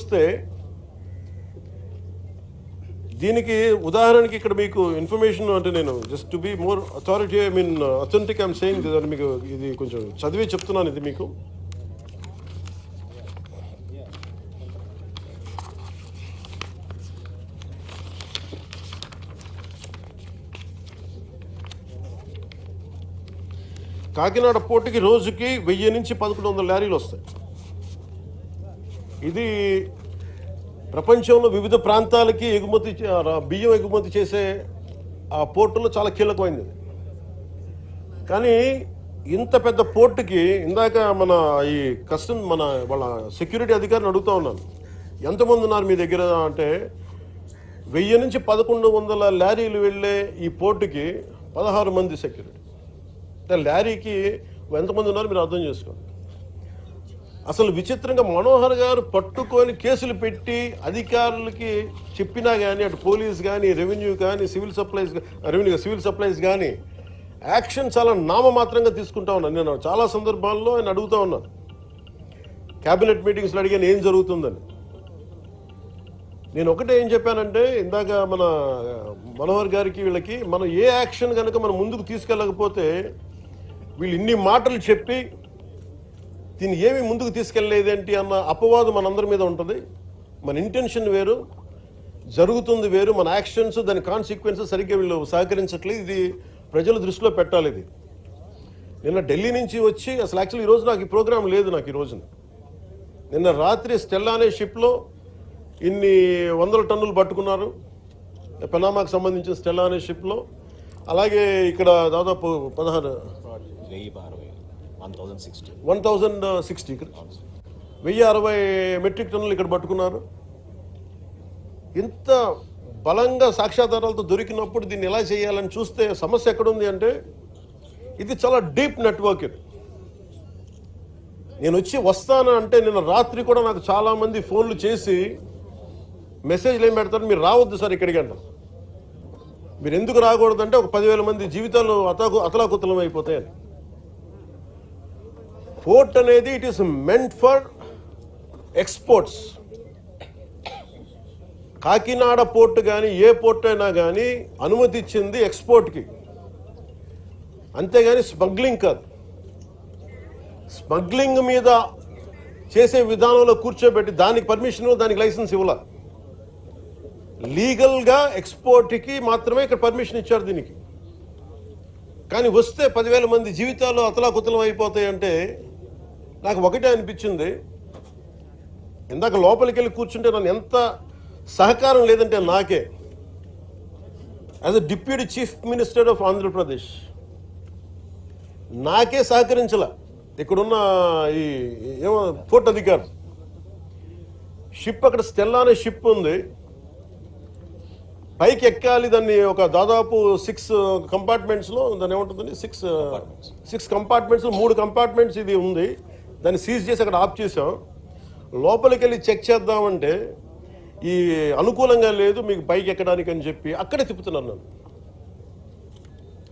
వస్తే దీనికి ఉదాహరణకి ఇక్కడ మీకు ఇన్ఫర్మేషన్ అంటే నేను just to be more authority authentic I'm saying మీకు ఇది కొంచెం చదివి చెప్తున్నాను. ఇది మీకు కాకినాడ పోర్టుకి రోజుకి 1000 నుంచి 1100 లారీలు వస్తాయి. ఇది ప్రపంచంలో వివిధ ప్రాంతాలకి బియ్యం ఎగుమతి చేసే ఆ పోర్టులో చాలా కీలకమైనది. కానీ ఇంత పెద్ద పోర్టుకి ఇందాక ఈ వాళ్ళ సెక్యూరిటీ అధికారిని అడుగుతూ ఉన్నాను, ఎంతమంది ఉన్నారు మీ దగ్గర అంటే 1000 నుంచి 1100 లారీలు వెళ్ళే ఈ పోర్టుకి 16 మంది సెక్యూరిటీ. లారీకి ఎంతమంది ఉన్నారు మీరు అర్థం చేసుకోండి. అసలు విచిత్రంగా మనోహర్ గారు పట్టుకొని కేసులు పెట్టి అధికారులకి చెప్పినా కానీ అటు పోలీస్ కానీ రెవెన్యూ కానీ సివిల్ సప్లైస్ కానీ యాక్షన్ చాలా నామమాత్రంగా తీసుకుంటా ఉన్నాను. నేను చాలా సందర్భాల్లో ఆయన అడుగుతూ ఉన్నాను, క్యాబినెట్ మీటింగ్స్లో అడిగాను ఏం జరుగుతుందని. నేను ఒకటే ఏం చెప్పానంటే ఇందాక మన మనోహర్ గారికి వీళ్ళకి మనం ఏ యాక్షన్ కనుక మనం ముందుకు తీసుకెళ్ళకపోతే వీళ్ళు ఇన్ని మాటలు చెప్పి దీన్ని ఏమి ముందుకు తీసుకెళ్ళలేదేంటి అన్న అపవాదం మనందరి మీద ఉంటుంది. మన ఇంటెన్షన్ వేరు, జరుగుతుంది వేరు, మన యాక్షన్స్ దాని కాన్సిక్వెన్సెస్ సరిగ్గా వీళ్ళు సహకరించట్లేదు. ఇది ప్రజల దృష్టిలో పెట్టాలి. ఇది నిన్న ఢిల్లీ నుంచి వచ్చి అసలు యాక్చువల్లీ ఈరోజు నాకు ఈ ప్రోగ్రాం లేదు. నాకు ఈ రోజున నిన్న రాత్రి స్టెల్లా అనే షిప్లో ఇన్ని 100 టన్నులు పట్టుకున్నారు, పనామాకు సంబంధించిన స్టెల్లా అనే షిప్లో. అలాగే ఇక్కడ దాదాపు 1060 మెట్రిక్ టన్నులు ఇక్కడ పట్టుకున్నారు. ఇంత బలంగా సాక్ష్యాధారాలతో దొరికినప్పుడు దీన్ని ఎలా చేయాలని చూస్తే సమస్య ఎక్కడుంది అంటే ఇది చాలా డీప్ నెట్వర్క్. ఇది నేను వస్తాను అంటే నిన్న రాత్రి కూడా నాకు చాలామంది ఫోన్లు చేసి మెసేజ్లు ఏం పెడతారు, మీరు రావద్దు సార్ ఇక్కడికి అంటారు. మీరు ఎందుకు రాకూడదంటే ఒక 10,000 మంది జీవితాలు అతలాకుతలం అయిపోతాయని. పోర్ట్ అనేది it is meant for exports. Kakinada port కానీ ఏ పోర్ట్ అయినా కానీ అనుమతి ఇచ్చింది ఎక్స్పోర్ట్కి, అంతేగాని స్మగ్లింగ్ కాదు. స్మగ్లింగ్ మీద చేసే విధానంలో కూర్చోబెట్టి దానికి పర్మిషన్, దానికి లైసెన్స్ ఇవ్వాల. లీగల్గా ఎక్స్పోర్ట్కి మాత్రమే ఇక్కడ పర్మిషన్ ఇచ్చారు దీనికి. కానీ వస్తే 10,000 మంది జీవితాలు అతలాకుతలం అయిపోతాయంటే నాకు ఒకటే అనిపించింది. ఇందాక లోపలికి వెళ్ళి కూర్చుంటే నన్ను ఎంత సహకారం లేదంటే నాకే as a deputy chief minister of Andhra Pradesh నాకే సహకరించాల. ఇక్కడున్న ఈ పోర్ట్ అధికారి షిప్ అక్కడ స్టెల్లా అనే షిప్ ఉంది, పైకి ఎక్కాలి. దాన్ని ఒక దాదాపు 6 కంపార్ట్మెంట్స్లో దాన్ని ఏముంటుందని 6 కంపార్ట్మెంట్స్ 3 కంపార్ట్మెంట్స్ ఇది ఉంది. దాన్ని సీజ్ చేసి అక్కడ ఆఫ్ చేసాం. లోపలికి వెళ్ళి చెక్ చేద్దామంటే ఈ అనుకూలంగా లేదు మీకు పైకి ఎక్కడానికి అని చెప్పి అక్కడే తిప్పుతున్నాను. నన్ను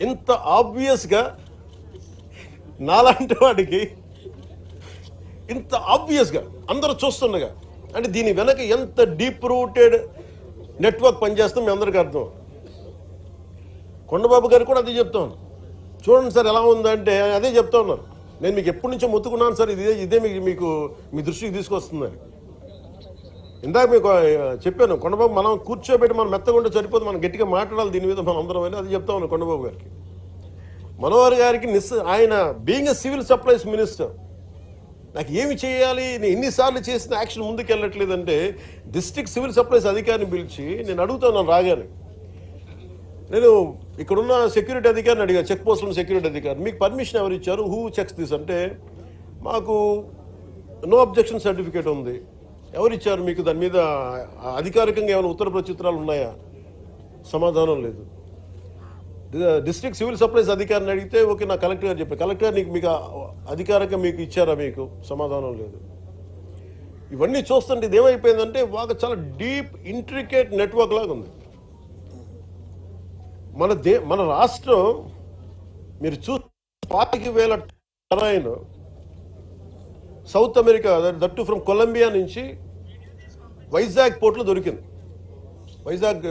ఇంత ఆబ్వియస్గా నాలాంటి వాడికి ఇంత ఆబ్వియస్గా అందరూ చూస్తుండగా అంటే దీని వెనక ఎంత డీప్ రూటెడ్ నెట్వర్క్ పనిచేస్తాం మీ అందరికీ అర్థం. కొండబాబు గారు కూడా అదే చెప్తాను, చూడండి సార్ ఎలా ఉందంటే అదే చెప్తా ఉన్నారు. నేను మీకు ఎప్పటి నుంచో మొత్తుకున్నాను సార్, ఇదే మీకు మీ దృష్టికి తీసుకొస్తుందని. ఇందాక మీకు చెప్పాను, కొండబాబు మనం కూర్చోబెట్టి మనం మెత్తగుంటే సరిపోదు, మనం గట్టిగా మాట్లాడాలి దీని మీద మనం అందరం అని అది చెప్తా ఉన్నాను కొండబాబు గారికి. మనోహర్ గారికి ఆయన being a civil supplies minister నాకు ఏమి చేయాలి, నేను ఎన్నిసార్లు చేసిన యాక్షన్ ముందుకు వెళ్ళట్లేదంటే డిస్ట్రిక్ట్ సివిల్ సప్లైస్ అధికారిని పిలిచి నేను అడుగుతున్నాను రాగానే. నేను ఇక్కడున్న సెక్యూరిటీ అధికారిని అడిగా, చెక్ పోస్టులో సెక్యూరిటీ అధికారి, మీకు పర్మిషన్ ఎవరు ఇచ్చారు, హూ చెక్స్ దిస్ అంటే మాకు నో అబ్జెక్షన్ సర్టిఫికేట్ ఉంది. ఎవరిచ్చారు మీకు, దాని మీద అధికారికంగా ఏమైనా ఉత్తర ప్రత్యుత్తరాలు ఉన్నాయా? సమాధానం లేదు. డిస్ట్రిక్ట్ సివిల్ సప్లైస్ అధికారిని అడిగితే ఓకే నా కలెక్టర్ గారు చెప్పారు, కలెక్టర్ గారు మీకు అధికారికంగా మీకు ఇచ్చారా, మీకు సమాధానం లేదు. ఇవన్నీ చూస్తుంటే ఇది ఏమైపోయిందంటే బాగా చాలా డీప్ ఇంట్రికేట్ నెట్వర్క్ లాగా ఉంది. మన రాష్ట్రం మీరు చూస్తే 40,000 terrain South America that from Colombia నుంచి వైజాగ్ పోర్టులో దొరికింది. వైజాగ్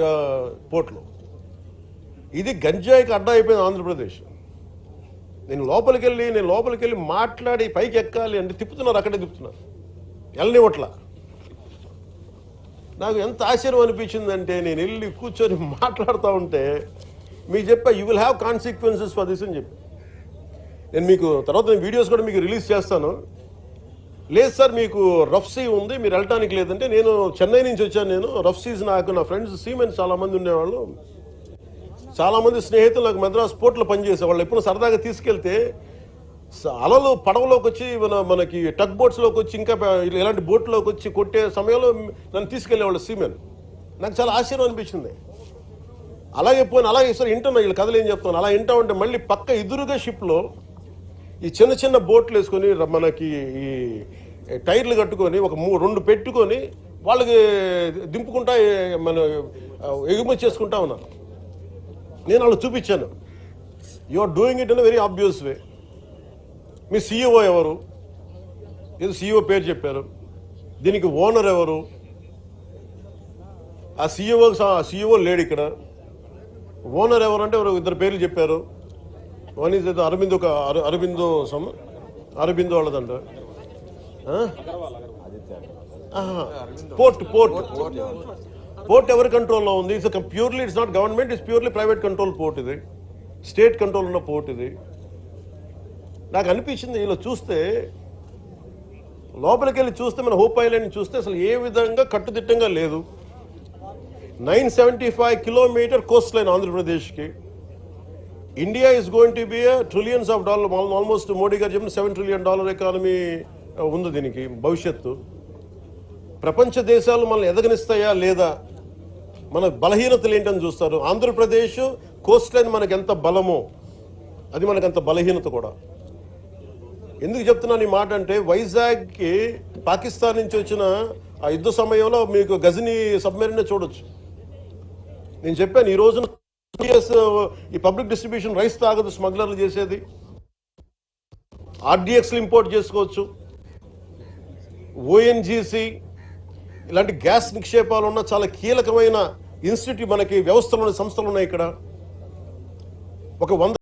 పోర్టులో ఇది గంజాయికి అడ్డా అయిపోయింది ఆంధ్రప్రదేశ్. నేను లోపలికి వెళ్ళి మాట్లాడి పైకి ఎక్కాలి అంటే తిప్పుతున్నారు, అక్కడే తిప్పుతున్నారు, వెళ్ళనివ్వట్లా. నాకు ఎంత ఆశ్చర్యం అనిపించిందంటే నేను వెళ్ళి కూర్చొని మాట్లాడుతూ ఉంటే మీకు చెప్పా you will have consequences for this అని చెప్పి. నేను మీకు తర్వాత వీడియోస్ కూడా మీకు రిలీజ్ చేస్తాను. లేదు సార్ మీకు రఫ్ సీ ఉంది, మీరు వెళ్ళటానికి లేదంటే, నేను చెన్నై నుంచి వచ్చాను. నేను రఫ్ సీస్ నాకు నా ఫ్రెండ్స్ సీమెన్స్ చాలామంది ఉండేవాళ్ళు, చాలామంది స్నేహితులు నాకు మద్రాస్ పోర్ట్లో పనిచేసేవాళ్ళు. ఎప్పుడు సరదాగా తీసుకెళ్తే అలలు పడవలోకి వచ్చి మనకి టగ్ బోట్స్లోకి వచ్చి ఇంకా ఇలాంటి బోట్లోకి వచ్చి కొట్టే సమయంలో నన్ను తీసుకెళ్లేవాళ్ళు సీమెన్. నాకు చాలా ఆశ్చర్యం అనిపించింది. అలాగే సార్ వింటున్నా వీళ్ళు కథలు ఏం చెప్తాను. అలా వింటా ఉంటే మళ్ళీ పక్క ఎదురుగా షిప్లో ఈ చిన్న బోట్లు వేసుకొని మనకి ఈ టైర్లు కట్టుకొని ఒక 2 పెట్టుకొని వాళ్ళకి దింపుకుంటా మన ఎగుమతి చేసుకుంటా ఉన్నారు. నేను వాళ్ళు చూపించాను. You are doing it in very obvious way. మీ సీఈఓ ఎవరు? ఏదో సీఈఓ పేరు చెప్పారు. దీనికి ఓనర్ ఎవరు? ఆ సీఈఓ లేడు ఇక్కడ. ఓనర్ ఎవరు అంటే 2 పేర్లు చెప్పారు. వన్ ఈజ్ అరబిందో వాళ్ళదంట. పోర్ట్ ఎవరి కంట్రోల్లో ఉంది? It's not government, it's purely private control port. ఇది స్టేట్ కంట్రోల్ ఉన్న పోర్ట్. ఇది నాకు అనిపించింది ఇలా చూస్తే, లోపలికి వెళ్ళి చూస్తే మన హోప్ ఐలాండ్ చూస్తే అసలు ఏ విధంగా కట్టుదిట్టంగా లేదు. 975 కిలోమీటర్ కోస్ట్ లైన్ ఆంధ్రప్రదేశ్కి. India is going to be trillions of dollar, almost Modi గారు చెప్పిన $7 trillion ఎకానమీ ఉంది దీనికి భవిష్యత్తు. ప్రపంచ దేశాలు మనల్ని ఎదగనిస్తాయా లేదా, మన బలహీనతలు ఏంటని చూస్తారు. ఆంధ్రప్రదేశ్ కోస్ట్ లైన్ మనకి ఎంత బలమో అది మనకంత బలహీనత కూడా. ఎందుకు చెప్తున్నాను ఈ మాట అంటే, వైజాగ్కి పాకిస్తాన్ నుంచి వచ్చిన ఆ యుద్ధ సమయంలో మీకు గజనీ సబ్మెరీన్ చూడొచ్చు. నేను చెప్పాను ఈ రోజున ఈ పబ్లిక్ డిస్ట్రిబ్యూషన్ రైస్ తాగదు స్మగ్లర్లు చేసేది. ఆర్డిఎక్స్లు ఇంపోర్ట్ చేసుకోవచ్చు. ఓఎన్జీసీ ఇలాంటి గ్యాస్ నిక్షేపాలు ఉన్న చాలా కీలకమైన ఇన్స్టిట్యూట్ మనకి వ్యవస్థలు సంస్థలు ఉన్నాయి ఇక్కడ. ఒక 100